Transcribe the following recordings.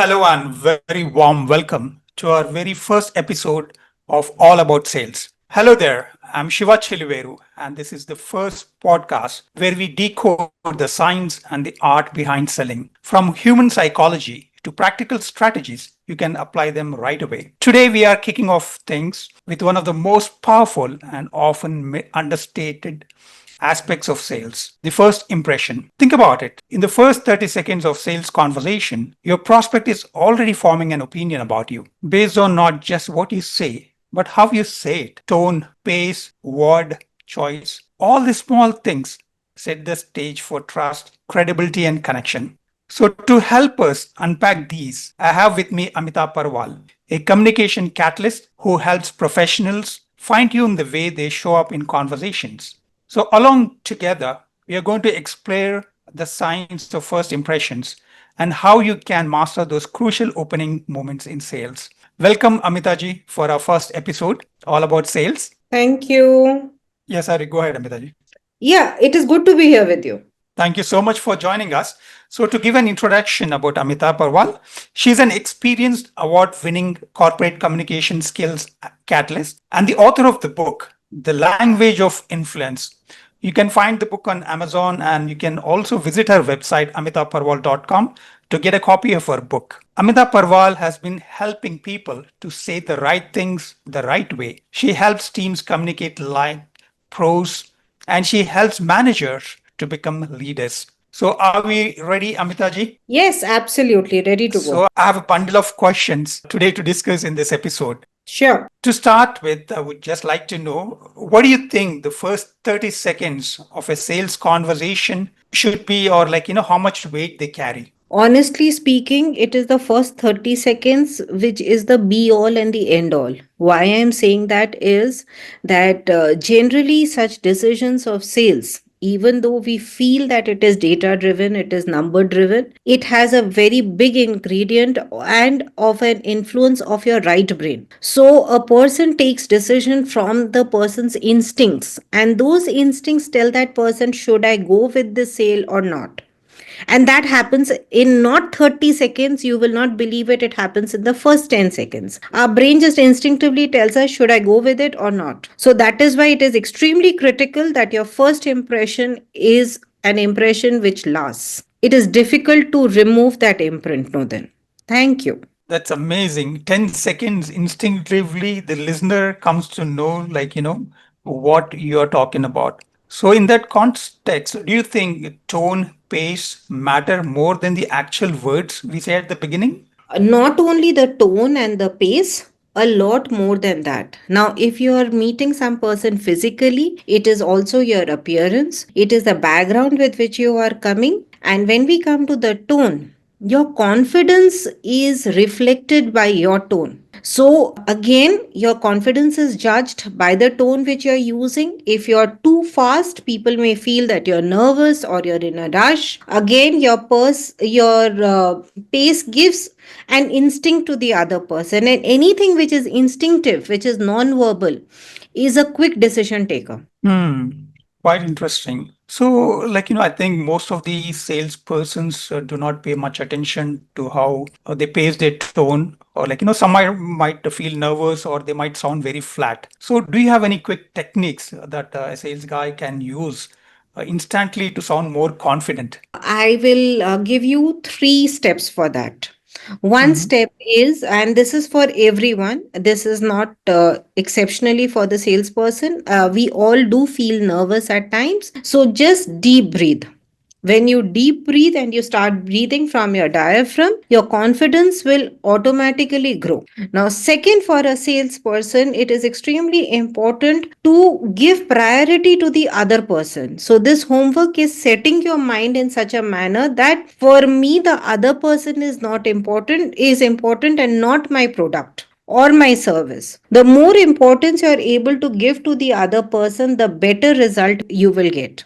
Hello and very warm welcome to our very first episode of All About Sales. Hello there, I'm Shiva Chiliveru, and this is the first podcast where we decode the science and the art behind selling. From human psychology to practical strategies, you can apply them right away. Today, we are kicking off things with one of the most powerful and often understated aspects of sales. The first impression. Think about it. In the first 30 seconds of sales conversation, your prospect is already forming an opinion about you based on not just what you say, but how you say it. Tone, pace, word, choice. All these small things set the stage for trust, credibility, and connection. So, to help us unpack these, I have with me Amita Parwal, a communication catalyst who helps professionals fine tune the way they show up in conversations. So, along together, we are going to explore the science of first impressions and how you can master those crucial opening moments in sales. Welcome, Amitaji, for our first episode, all about sales. Thank you. Yes, sorry, go ahead, Amitaji. Yeah, it is good to be here with you. Thank you so much for joining us. So, to give an introduction about Amita Parwal, she's an experienced award winning corporate communication skills catalyst and the author of the book, The Language of Influence. You can find the book on Amazon and you can also visit her website, amitaparwal.com, to get a copy of her book. Amita Parwal has been helping people to say the right things the right way. She helps teams communicate like pros and she helps managers to become leaders. So, are we ready, Amitaji? Yes, absolutely. Ready to go. So, I have a bundle of questions today to discuss in this episode. Sure. To start with, I would just like to know what do you think the first 30 seconds of a sales conversation should be, or how much weight they carry? Honestly speaking, it is the first 30 seconds which is the be all and the end all. Why I am saying that is that generally such decisions of sales, even though we feel that it is data driven, it is number driven, it has a very big ingredient and of an influence of your right brain. So a person takes decision from the person's instincts, and those instincts tell that person, should I go with this sale or not? And that happens in not 30 seconds. You will not believe it. It happens in the first 10 seconds. Our brain just instinctively tells us, should I go with it or not? So that is why it is extremely critical that your first impression is an impression which lasts. It is difficult to remove that imprint. No, then. Thank you. That's amazing. 10 seconds instinctively, the listener comes to know, what you're talking about. So, in that context, do you think tone, pace matter more than the actual words we say at the beginning? Not only the tone and the pace, a lot more than that. Now, if you are meeting some person physically, it is also your appearance, it is the background with which you are coming. And when we come to the tone, your confidence is reflected by your tone. So, again, your confidence is judged by the tone which you're using. If you're too fast, people may feel that you're nervous or you're in a rush. Again, your pace gives an instinct to the other person, and anything which is instinctive, which is non-verbal, is a quick decision taker. Hmm, quite interesting. So, I think most of the salespersons do not pay much attention to how they pace their tone, or some might feel nervous or they might sound very flat. So, do you have any quick techniques that a sales guy can use instantly to sound more confident? I will give you three steps for that. One Mhm. step is, and this is for everyone, this is not exceptionally for the salesperson. We all do feel nervous at times. So just deep breathe. When you deep breathe and you start breathing from your diaphragm, your confidence will automatically grow. Now, second, for a salesperson, it is extremely important to give priority to the other person. So, this homework is setting your mind in such a manner that for me, the other person is important and not my product or my service. The more importance you are able to give to the other person, the better result you will get.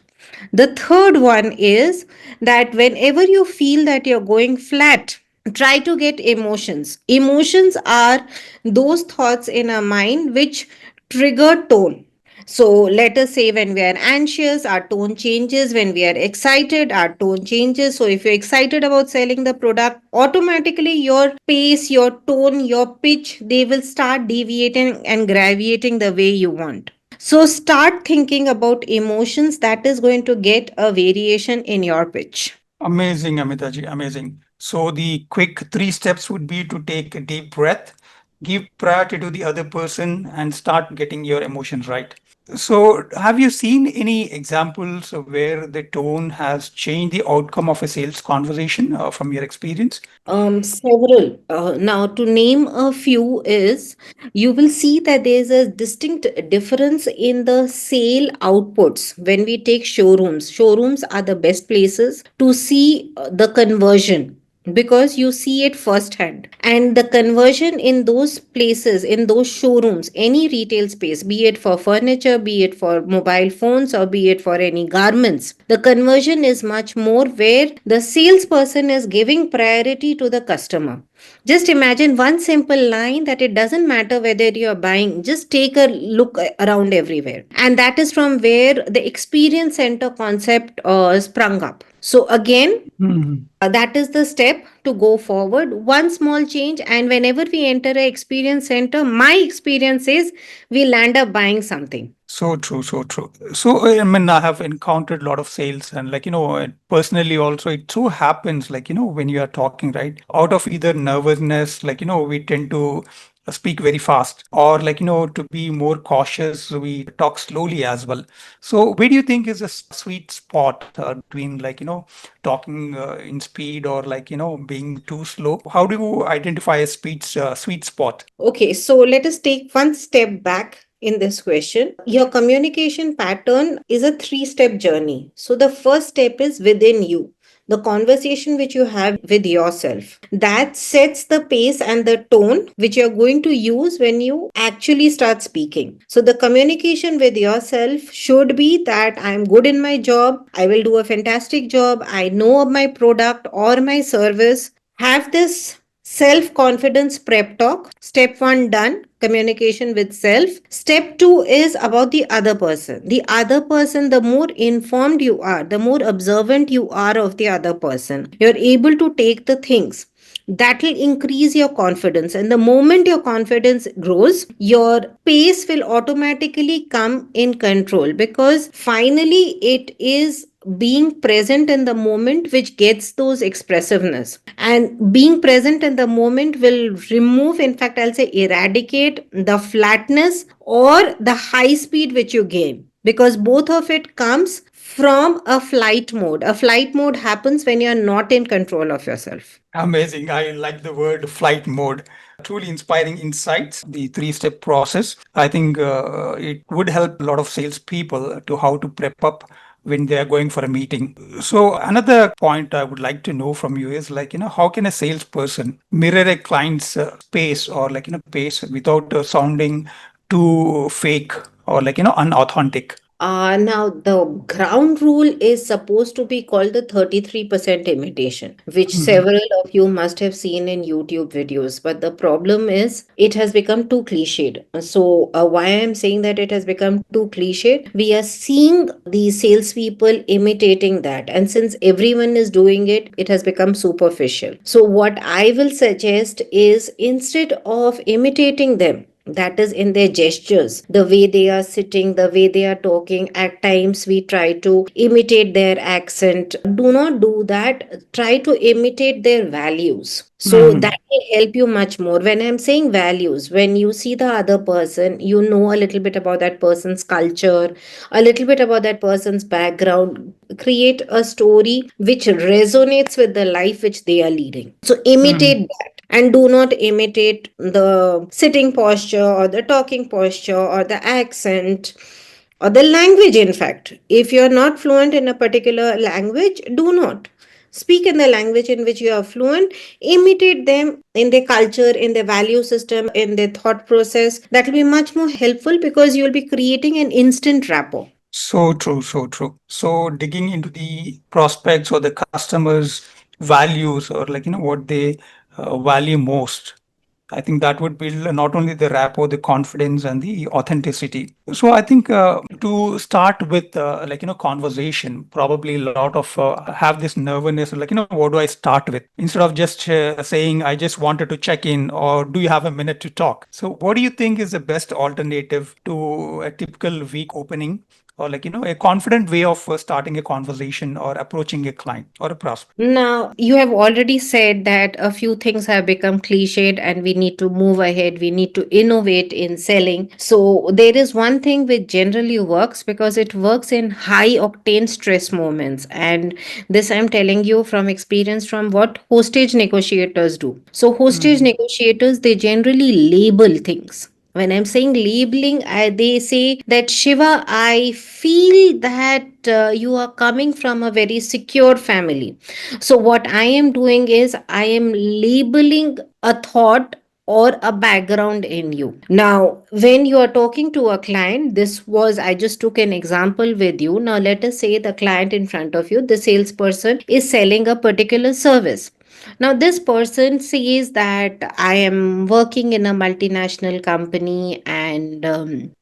The third one is that whenever you feel that you're going flat, try to get emotions. Emotions are those thoughts in our mind which trigger tone. So let us say when we are anxious, our tone changes. When we are excited, our tone changes. So if you're excited about selling the product, automatically your pace, your tone, your pitch, they will start deviating and graviating the way you want. So start thinking about emotions, that is going to get a variation in your pitch. Amazing, Amitaji, amazing. So the quick three steps would be to take a deep breath, give priority to the other person, and start getting your emotions right. So, have you seen any examples of where the tone has changed the outcome of a sales conversation from your experience? Several. Now, to name a few, is you will see that there is a distinct difference in the sale outputs when we take showrooms. Showrooms are the best places to see the conversion because you see it firsthand. And the conversion in those places, in those showrooms, any retail space, be it for furniture, be it for mobile phones, or be it for any garments, the conversion is much more where the salesperson is giving priority to the customer. Just imagine one simple line that it doesn't matter whether you're buying, just take a look around everywhere. And that is from where the experience center concept sprung up. So, again, Hmm. that is the step to go forward. One small change, and whenever we enter a experience center, my experience is we'll end up buying something. So true, so true. So, I mean, I have encountered a lot of sales, and personally also, it so happens, when you are talking, right, out of either nervousness, we tend to speak very fast, or to be more cautious, we talk slowly as well. So, where do you think is a sweet spot between, talking in speed or, being too slow? How do you identify a sweet spot? Okay, so let us take one step back in this question. Your communication pattern is a three-step journey. So the first step is within you. The conversation which you have with yourself that sets the pace and the tone which you're going to use when you actually start speaking. So the communication with yourself should be that I'm good in my job, I will do a fantastic job, I know of my product or my service. Have this self confidence prep talk. Step 1 done, communication with self. Step 2 is about the other person. The other person, the more informed you are, the more observant you are of the other person, you're able to take the things that will increase your confidence. And the moment your confidence grows, your pace will automatically come in control because finally it is being present in the moment which gets those expressiveness, and being present in the moment will remove, in fact I'll say eradicate, the flatness or the high speed which you gain, because both of it comes from a flight mode. A flight mode happens when you're not in control of yourself. Amazing. I like the word flight mode. Truly inspiring insights. The three-step process. I think it would help a lot of salespeople to how to prep up when they are going for a meeting. So another point I would like to know from you is how can a salesperson mirror a client's pace or pace without sounding too fake or unauthentic? Now, the ground rule is supposed to be called the 33% imitation, which Mhm. several of you must have seen in YouTube videos. But the problem is, it has become too cliched. So, why I'm saying that it has become too cliched, we are seeing the salespeople imitating that. And since everyone is doing it, it has become superficial. So, what I will suggest is instead of imitating them, that is in their gestures, the way they are sitting, the way they are talking, at times we try to imitate their accent. Do not do that, try to imitate their values, so Mhm. that will help you much more. When I'm saying values, when you see the other person, you know a little bit about that person's culture, a little bit about that person's background, create a story which resonates with the life which they are leading. So imitate Mhm. that, and do not imitate the sitting posture or the talking posture or the accent or the language. In fact, if you're not fluent in a particular language, do not speak in the language in which you are fluent. Imitate them in their culture, in their value system, in their thought process. That will be much more helpful because you'll be creating an instant rapport. So true, so true. So digging into the prospects or the customers' values or what they value most. I think that would build not only the rapport, the confidence, and the authenticity. So I think to start with, conversation, probably a lot of have this nervousness, like, what do I start with? Instead of just saying, I just wanted to check in, or do you have a minute to talk? So what do you think is the best alternative to a typical week opening? Or a confident way of starting a conversation or approaching a client or a prospect. Now, you have already said that a few things have become cliched and we need to move ahead. We need to innovate in selling. So, there is one thing which generally works because it works in high octane stress moments. And this I'm telling you from experience from what hostage negotiators do. So, hostage Hmm. negotiators, they generally label things. When I'm saying labeling, they say that Shiva, I feel that you are coming from a very secure family. So, what I am doing is I am labeling a thought or a background in you. Now, when you are talking to a client, this was, I just took an example with you. Now, let us say the client in front of you, the salesperson is selling a particular service. Now, this person says that I am working in a multinational company and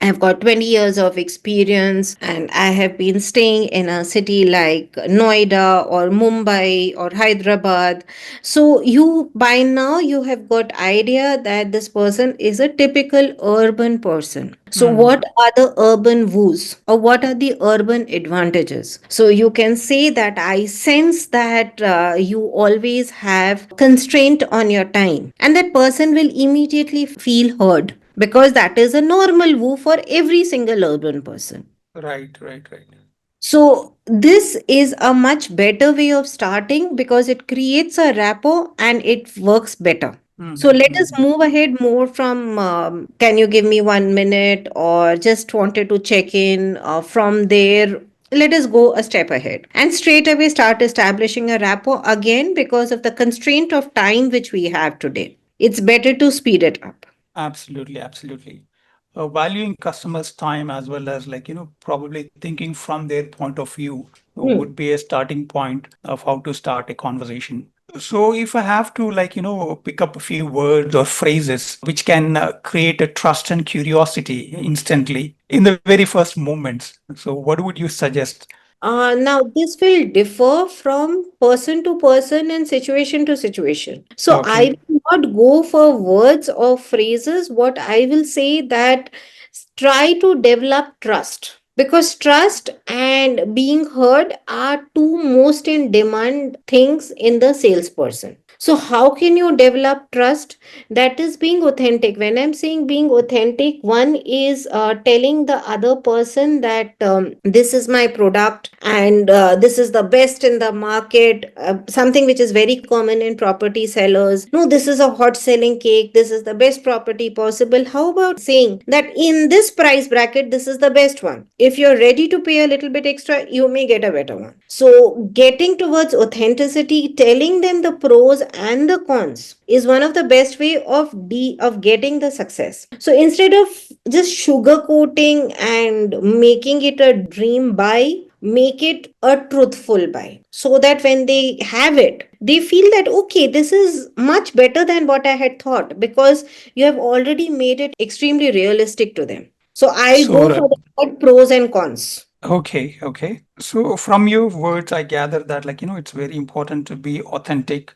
I've got 20 years of experience and I have been staying in a city like Noida or Mumbai or Hyderabad. So, you by now you have got idea that this person is a typical urban person. So, what Hmm. are the urban woos or what are the urban advantages? So, you can say that I sense that you always have constraint on your time, and that person will immediately feel heard because that is a normal woo for every single urban person. Right, right, right. So, this is a much better way of starting because it creates a rapport and it works better. So, Hmm. let us Hmm. move ahead more from can you give me 1 minute or just wanted to check in from there. Let us go a step ahead and straight away start establishing a rapport again because of the constraint of time which we have today. It's better to speed it up. Absolutely, absolutely. Valuing customers' time as well as probably thinking from their point of view would be a starting point of how to start a conversation. So if I have to pick up a few words or phrases which can create a trust and curiosity instantly in the very first moments. So what would you suggest? Now, this will differ from person to person and situation to situation. So, I Okay. will not go for words or phrases. What I will say that try to develop trust because trust and being heard are two most in demand things in the salesperson. So, how can you develop trust? That is being authentic. When I'm saying being authentic, one is telling the other person that this is my product and this is the best in the market, something which is very common in property sellers. No, this is a hot selling cake, this is the best property possible. How about saying that in this price bracket, this is the best one? If you're ready to pay a little bit extra, you may get a better one. So, getting towards authenticity, telling them the pros and the cons is one of the best way of getting the success. So instead of just sugarcoating and making it a dream buy, make it a truthful buy so that when they have it, they feel that okay, this is much better than what I had thought because you have already made it extremely realistic to them. So I'll So go for the pros and cons. okay, okay. So from your words, I gather that it's very important to be authentic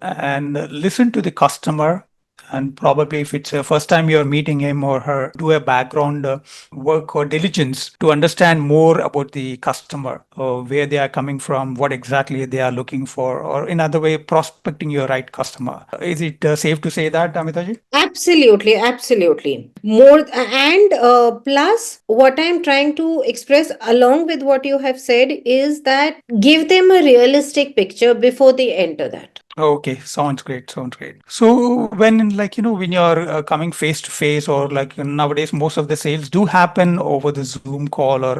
and listen to the customer. And probably if it's the first time you're meeting him or her, do a background work or diligence to understand more about the customer, or where they are coming from, what exactly they are looking for, or in other way, prospecting your right customer. Is it safe to say that, Amitaji? Absolutely, absolutely. More and plus, what I'm trying to express along with what you have said is that give them a realistic picture before they enter that. Okay, sounds great. Sounds great. So when when you're coming face to face, or nowadays most of the sales do happen over the Zoom call or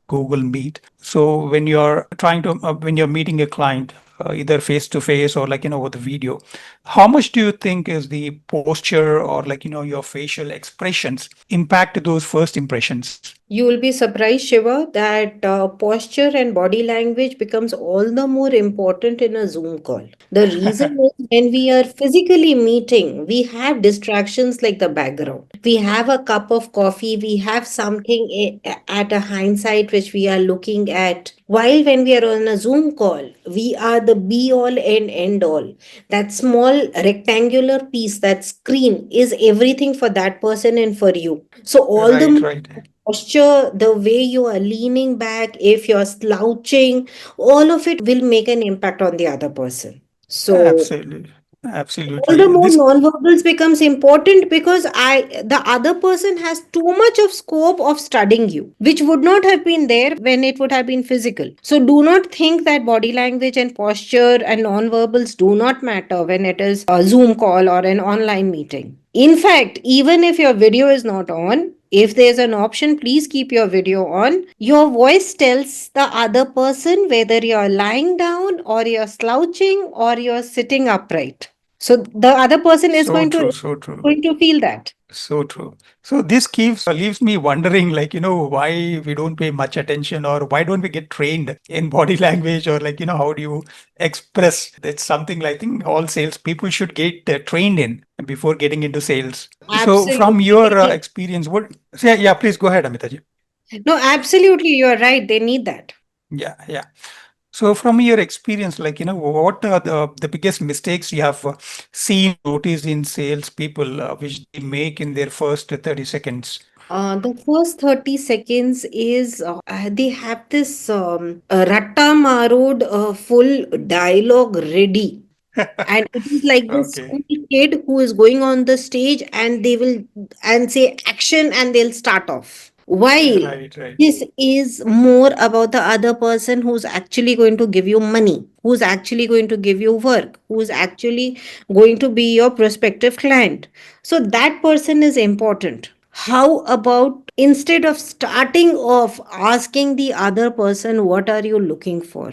Google Meet. So when you're trying to when you're meeting a client, either face to face or over the video, how much do you think is the posture or your facial expressions impact those first impressions? You will be surprised, Shiva, that posture and body language becomes all the more important in a Zoom call. The reason is when we are physically meeting, we have distractions like the background. We have a cup of coffee, we have something at a hindsight which we are looking at. While when we are on a Zoom call, we are the be all and end all. That small rectangular piece, that screen, is everything for that person and for you. So all Right, the right. posture, the way you are leaning back, if you're slouching, all of it will make an impact on the other person. So Absolutely. all the Absolutely. more This non-verbals becomes important because the other person has too much of scope of studying you, which would not have been there when it would have been physical. So do not think that body language and posture and non-verbals do not matter when it is a Zoom call or an online meeting. In fact, even if your video is not on, if there's an option, please keep your video on. Your voice tells the other person whether you're lying down or you're slouching or you're sitting upright. So the other person is so true, so true. going to feel that. So true. So this keeps leaves me wondering, like, why we don't pay much attention or why don't we get trained in body language or like, how do you express? That's something like, I think all sales people should get trained in before getting into sales. So from your Absolutely. experience, what? Yeah, yeah, please go ahead, Amitaji. No, absolutely. You're right. They need that. Yeah, yeah. So from your experience, like, what are the biggest mistakes you have seen, noticed in sales people, which they make in their first 30 seconds? The first 30 seconds is they have this Ratta Marod full dialogue ready. And it is like this Okay. school kid who is going on the stage and they will and say action and they'll start off. While Right, right. this is more about the other person who's actually going to give you money, who's actually going to give you work, who's actually going to be your prospective client. So that person is important. How about instead of starting off asking the other person, what are you looking for?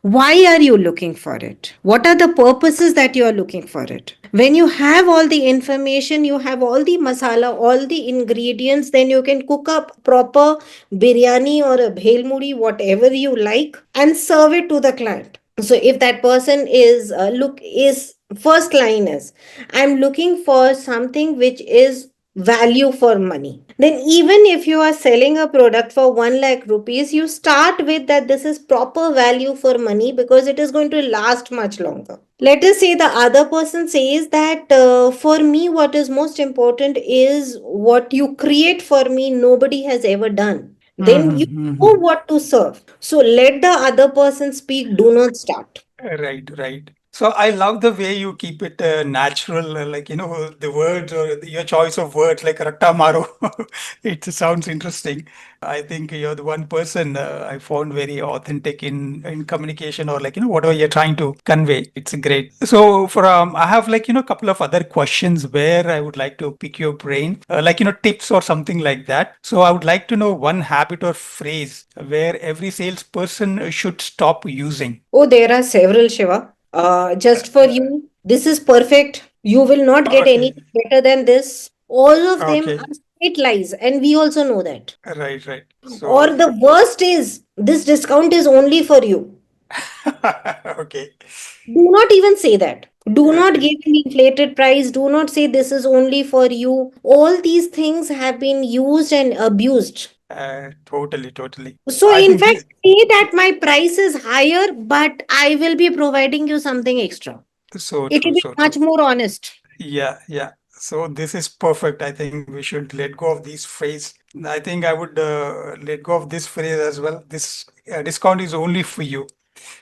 Why are you looking for it? What are the purposes that you are looking for it? When you have all the information, you have all the masala, all the ingredients, then you can cook up proper biryani or a bhel muri, whatever you like, and serve it to the client. So if that person is look is first line is I'm looking for something which is value for money, then even if you are selling a product for 1 lakh rupees, you start with that this is proper value for money because it is going to last much longer. Let us say the other person says that for me what is most important is what you create for me nobody has ever done, then you know Mm-hmm. what to serve. So let the other person speak, do not start. Right, right. So I love the way you keep it natural, like, the words or your choice of words, like Rattamaro. It sounds interesting. I think you're the one person I found very authentic in communication or like, whatever you're trying to convey. It's great. So I have like, a couple of other questions where I would like to pick your brain, like, tips or something like that. So I would like to know one habit or phrase where every salesperson should stop using. Oh, there are several, Shiva. Just for you, this is perfect. You will not get Okay. anything better than this. All of them Okay. are straight lies, and we also know that. Right, right. Or So, the worst is this discount is only for you. okay. Do not even say that. Do not Okay. give an inflated price. Do not say this is only for you. All these things have been used and abused. Totally, totally. So, I in think fact, this, say that my price is higher, but I will be providing you something extra. so It will true, be so much true. more honest. Yeah, yeah. So this is perfect. I think we should let go of these phrase. I think I would let go of this phrase as well. This discount is only for you.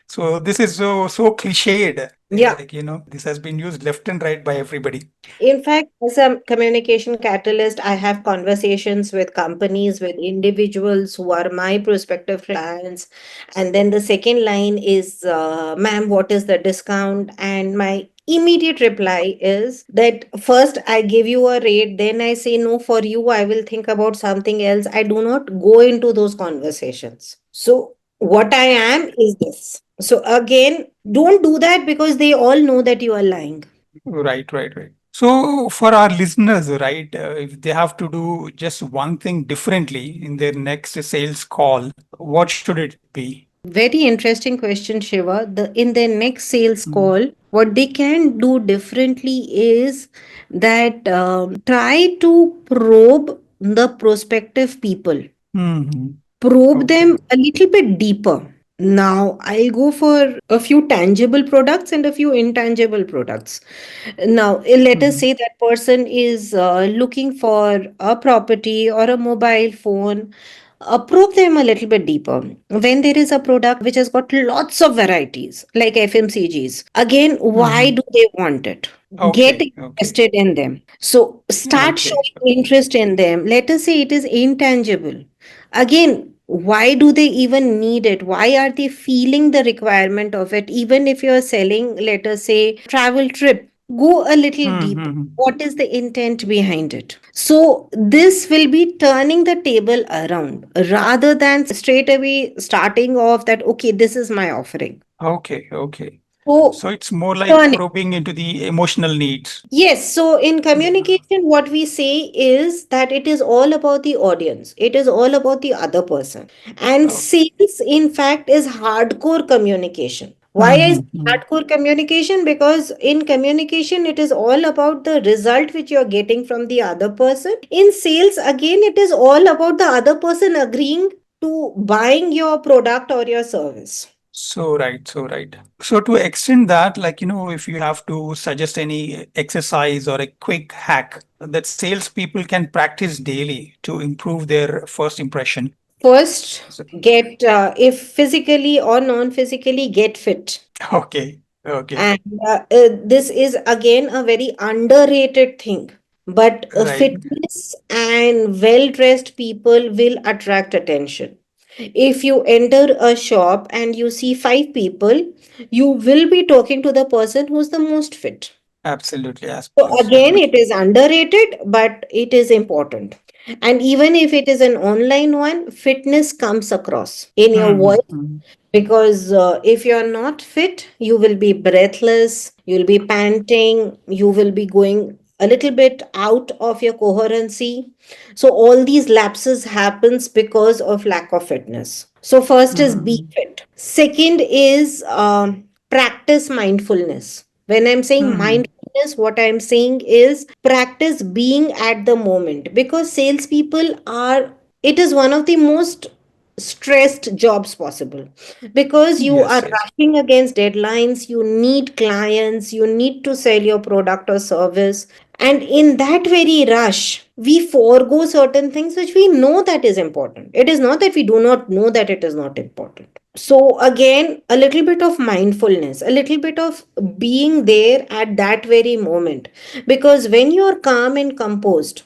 So this is so cliched. Yeah. Like, this has been used left and right by everybody. In fact, as a communication catalyst, I have conversations with companies, with individuals who are my prospective clients. And then the second line is, ma'am, what is the discount? And my immediate reply is that first I give you a rate, then I say, no, for you, I will think about something else. I do not go into those conversations. So, what I am is this. So, again, don't do that because they all know that you are lying. Right, right, right. So, for our listeners, right, if they have to do just one thing differently in their next sales call, what should it be? Very interesting question, Shiva. In their next sales Mm. call, what they can do differently is that try to probe the prospective people, Mhm. probe them Okay. a little bit deeper. Now, I'll go for a few tangible products and a few intangible products. Now, let us Mhm. say that person is looking for a property or a mobile phone. Probe them a little bit deeper. When there is a product which has got lots of varieties, like FMCGs, again, why Mhm. do they want it? Get Okay. Okay. interested in them. So, start Okay. showing interest in them. Let us say it is intangible. Again, why do they even need it? Why are they feeling the requirement of it? Even if you're selling, let us say, travel trip, go a little deeper. Mhm. What is the intent behind it? So, this will be turning the table around rather than straight away starting off that, okay, this is my offering. Okay. Okay. So, So it's more like turn. probing into the emotional needs. Yes, so in Yeah. communication, what we say is that it is all about the audience, it is all about the other person. And Oh. sales, in fact, is hardcore communication. Why is Mhm. hardcore communication? Because in communication, it is all about the result which you're getting from the other person. In sales, again, it is all about the other person agreeing to buying your product or your service. So right, so right. So to extend that, like, if you have to suggest any exercise or a quick hack that salespeople can practice daily to improve their first impression. First, So, get, if physically or non physically, get fit. okay, okay, And this is again a very underrated thing. But right, fitness and well dressed people will attract attention. If you enter a shop and you see five people, you will be talking to the person who's the most fit. absolutely, So again, absolutely. it is underrated, but it is important. And even if it is an online one, fitness comes across in your voice, Mm-hmm. because if you're not fit, you will be breathless, you'll be panting, you will be going a little bit out of your coherency. So all these lapses happens because of lack of fitness. So first is be Mm-hmm. fit. Second is practice mindfulness. When I'm saying Mm-hmm. mindfulness, what I'm saying is practice being at the moment, because salespeople are, it is one of the most stressed jobs possible, because you are Yes, yes, rushing against deadlines, you need clients, you need to sell your product or service, and in that very rush we forego certain things which we know that is important. It is not that we do not know that it is not important. So again, a little bit of mindfulness, a little bit of being there at that very moment, because when you are calm and composed,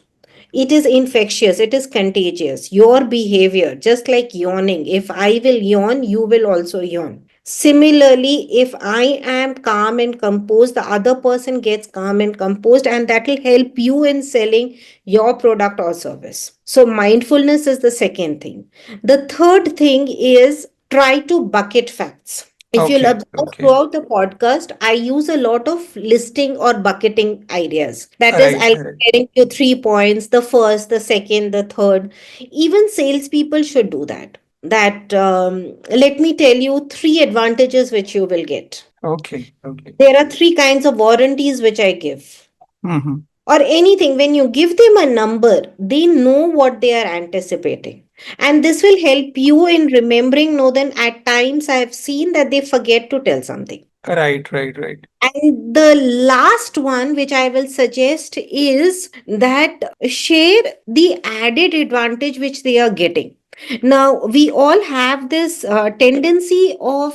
it is infectious, it is contagious. Your behavior, just like yawning, if I will yawn, you will also yawn. Similarly, if I am calm and composed, the other person gets calm and composed, and that will help you in selling your product or service. So, mindfulness is the second thing. The third thing is try to bucket facts. If you'll okay, observe okay, throughout the podcast, I use a lot of listing or bucketing ideas. That is, right, I'll right. be sharing you 3 points: the first, the second, the third. Even salespeople should do that. That let me tell you three advantages which you will get. Okay, okay. There are three kinds of warranties which I give, Mm-hmm. or anything. When you give them a number, they know what they are anticipating, and this will help you in remembering. Know than at times I have seen that they forget to tell something. Right, right, right. And the last one which I will suggest is that share the added advantage which they are getting. Now, we all have this tendency of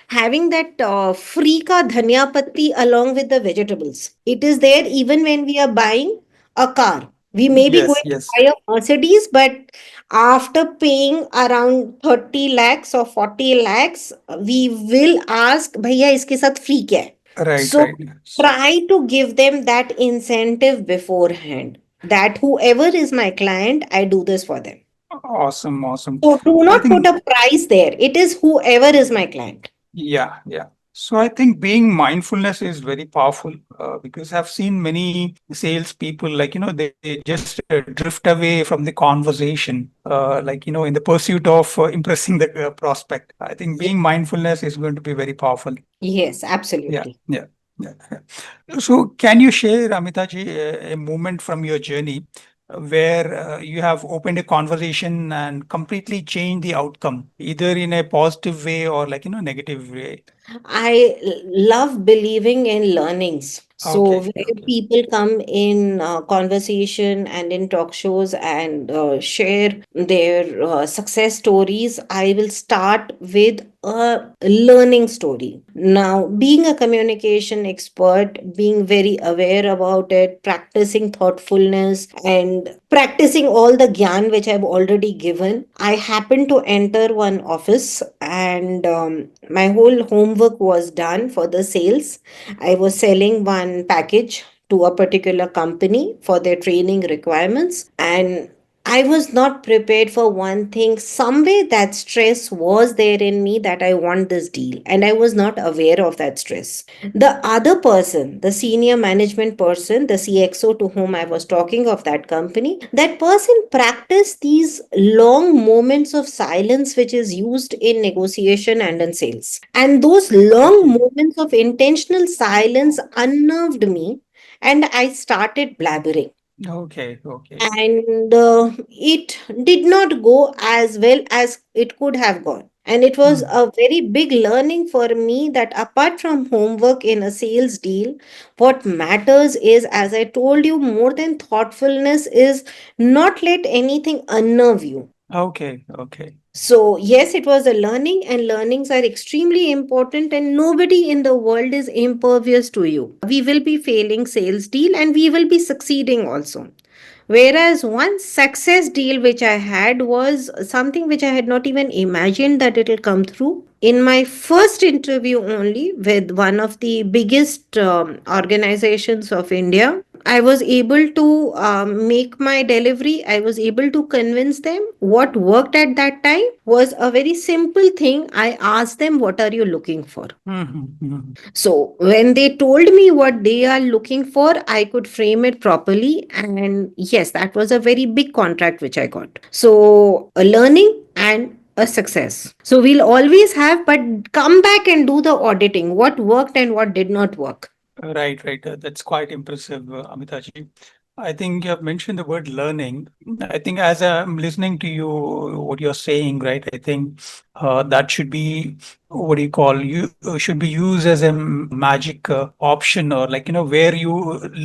having that free ka dhania patti along with the vegetables. It is there even when we are buying a car. We may be Yes, going to yes. buy a Mercedes, but after paying around 30 lakhs or 40 lakhs, we will ask, भैया इसके साथ free क्या है? Right, So right. try to give them that incentive beforehand, that whoever is my client, I do this for them. Awesome, awesome. So do I not put think, a price there. It is whoever is my client. yeah, yeah. So I think being mindfulness is very powerful because I've seen many sales people like they just drift away from the conversation in the pursuit of impressing the prospect. I think being mindfulness is going to be very powerful. Yes, Yeah, absolutely. yeah, yeah. Yeah. So can you share, Amitaji, a moment from your journey where you have opened a conversation and completely changed the outcome, either in a positive way or negative way? Love believing in learnings. So, Okay, where okay. people come in conversation and in talk shows and share their success stories, I will start with a learning story. Now, being a communication expert, being very aware about it, practicing thoughtfulness, and practicing all the gyan which I've already given, I happened to enter one office, and my whole homework was done for the sales. I was selling one package to a particular company for their training requirements, and I was not prepared for one thing. Somewhere that stress was there in me that I want this deal, and I was not aware of that stress. The other person, the senior management person, the CXO to whom I was talking of that company, that person practiced these long moments of silence which is used in negotiation and in sales. And those long Okay. moments of intentional silence unnerved me, and I started blabbering, Okay, okay. and it did not go as well as it could have gone. And it was Hmm. a very big learning for me that apart from homework in a sales deal, what matters is, as I told you, more than thoughtfulness is not let anything unnerve you. Okay, okay. So, yes, it was a learning, and learnings are extremely important, and nobody in the world is impervious to you. We will be failing sales deal and we will be succeeding also. Whereas one success deal which I had was something which I had not even imagined that it will come through. In my first interview only with one of the biggest organizations of India, I was able to make my delivery. I was able to convince them. What worked at that time was a very simple thing. I asked them, "What are you looking for?" Mm-hmm. So when they told me what they are looking for, I could frame it properly. And yes, that was a very big contract which I got. So a learning and a success. So we'll always have, but come back and do the auditing. What worked and what did not work. Right, right. That's quite impressive, Amitaji. I think you have mentioned the word learning. I think as I'm listening to you, what you're saying, right? I think that should be what do you call you should be used as a magic option, or where you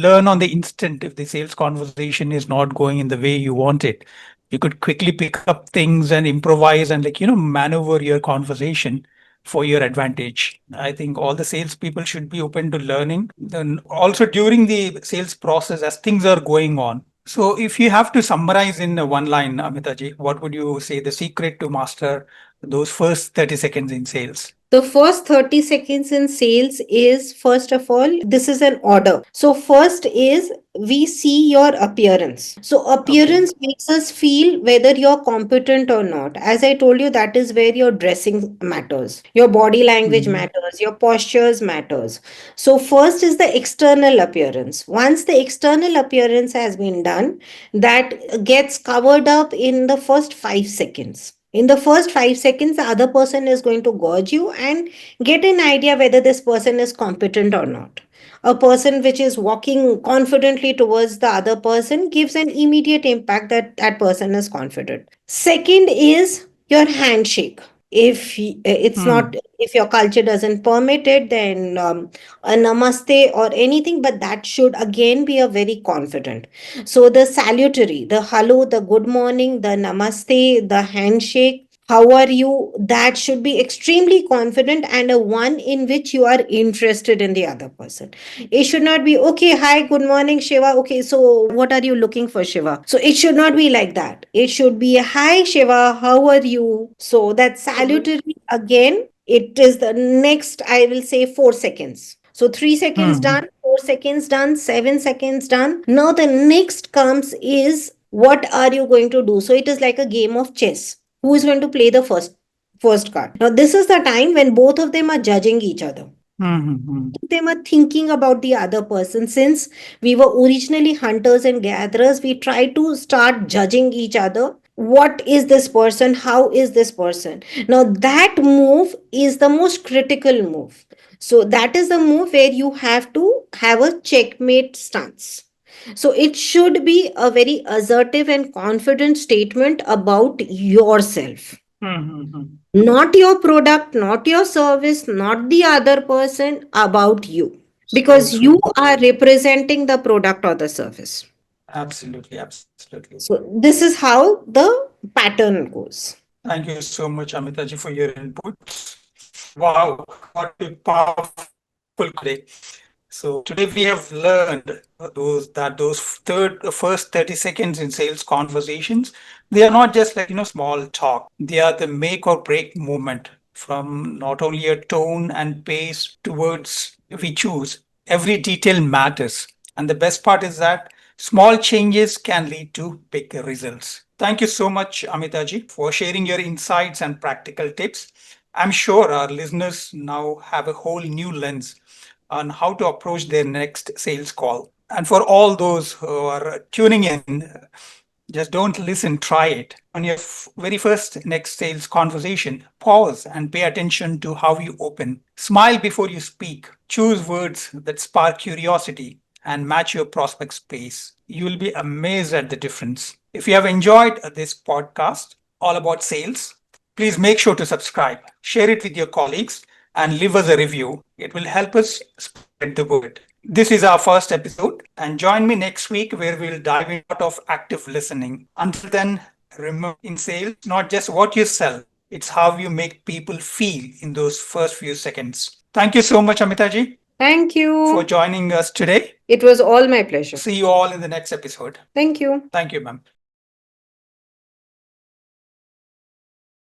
learn on the instant. If the sales conversation is not going in the way you want it, you could quickly pick up things and improvise and maneuver your conversation for your advantage. I think all the salespeople should be open to learning, and also during the sales process as things are going on. So, if you have to summarize in one line, Amitaji, what would you say the secret to master those first 30 seconds in sales? The first 30 seconds in sales is, first of all, this is an order. So, first is we see your appearance. So, Okay. appearance makes us feel whether you're competent or not. As I told you, that is where your dressing matters, your body language Mhm. matters, your postures matters. So, first is the external appearance. Once the external appearance has been done, that gets covered up in the first 5 seconds. In the first 5 seconds, the other person is going to gauge you and get an idea whether this person is competent or not. A person which is walking confidently towards the other person gives an immediate impact that that person is confident. Second is your handshake. It's not, Hmm. if your culture doesn't permit it, then a namaste or anything, but that should again be a very confident. So the salutary, the hello, the good morning, the namaste, the handshake, how are you, that should be extremely confident, and a one in which you are interested in the other person. It should not be, okay, hi, good morning, Shiva. Okay, so what are you looking for, Shiva? So it should not be like that. It should be, hi, Shiva, how are you? So that salutary again, it is the next, I will say, 4 seconds. So 3 seconds Hmm. done, 4 seconds done, 7 seconds done. Now the next comes is, what are you going to do? So it is like a game of chess. Who is going to play the first card? Now this is the time when both of them are judging each other. Mm-hmm. Them are thinking about the other person. Since we were originally hunters and gatherers, we try to start judging each other. What is this person? How is this person? Now that move is the most critical move. So that is the move where you have to have a checkmate stance. So it should be a very assertive and confident statement about yourself, Mm-hmm. not your product, not your service, not the other person, about you, So because you true. are representing the product or the service. Absolutely, absolutely. So this is how the pattern goes. Thank you so much, Amitaji, for your inputs. Wow, what a powerful today. So today we have learned those first 30 seconds in sales conversations, they are not just like, small talk. They are the make or break moment from not only a tone and pace towards we choose. Every detail matters. And the best part is that small changes can lead to big results. Thank you so much, Amitaji, for sharing your insights and practical tips. I'm sure our listeners now have a whole new lens on how to approach their next sales call. And for all those who are tuning in, just don't listen, try it. On your very first next sales conversation, pause and pay attention to how you open. Smile before you speak. Choose words that spark curiosity and match your prospect's pace. You will be amazed at the difference. If you have enjoyed this podcast, all about sales, please make sure to subscribe, share it with your colleagues, and leave us a review. It will help us spread the word. This is our first episode, and join me next week where we'll dive into a lot of active listening. Until then, remember in sales, not just what you sell, it's how you make people feel in those first few seconds. Thank you so much, Amitaji, Thank for you. joining us today. It was all my pleasure. See you all in the next episode. Thank you. Thank you, ma'am.